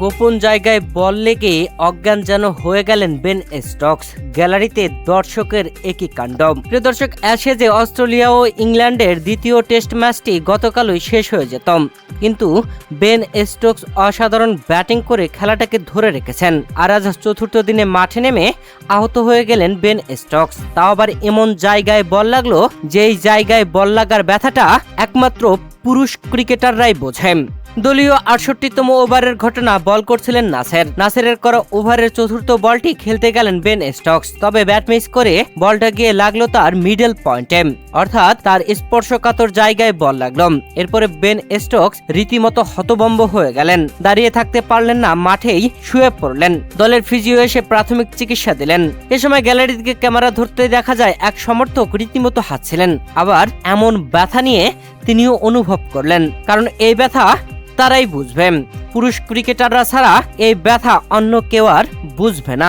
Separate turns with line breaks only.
গোপন জায়গায় বল লেগে অজ্ঞান যেন হয়ে গেলেন বেন স্টোকস। গ্যালারিতে দর্শকের একই কাণ্ড। প্রিয় দর্শক, অ্যাশেজে অস্ট্রেলিয়া ও ইংল্যান্ডের দ্বিতীয় টেস্ট ম্যাচটি গতকালই শেষ হয়ে যেত, কিন্তু বেন স্টোকস অসাধারণ ব্যাটিং করে খেলাটাকে ধরে রেখেছেন। আর আজ চতুর্থ দিনে মাঠে নেমে আহত হয়ে গেলেন বেন স্টোকস। তাও আবার এমন জায়গায় বল লাগলো যেই জায়গায় বল লাগার ব্যথাটা একমাত্র পুরুষ ক্রিকেটাররাই বোঝেন। দলীয় ৬৮তম ওভারের ঘটনা। বল করছিলেন নাসেরের করা ওভারের চতুর্থ বলটি খেলতে গেলেন বেন স্টোকস, তবে ব্যাট মিস করে বলটা গিয়ে লাগলো তার মিডল পয়েন্টে, অর্থাৎ তার স্পর্শকাতর জায়গায় বল লাগলো। এরপরে বেন স্টোকস রীতিমতো হতভম্ব হয়ে গেলেন, দাঁড়িয়ে থাকতে পারলেন না, মাঠেই শুয়ে পড়লেন। দলের ফিজিও এসে প্রাথমিক চিকিৎসা দিলেন। এ সময় গ্যালারি থেকে ক্যামেরা ধরতে দেখা যায় এক সমর্থক রীতিমতো হাসছিলেন। আবার এমন ব্যথা নিয়ে তিনিও অনুভব করলেন, কারণ এই ব্যথা তারাই বুঝবেন। পুরুষ ক্রিকেটাররা ছাড়া এই ব্যথা অন্য কেউ আর বুঝবে না।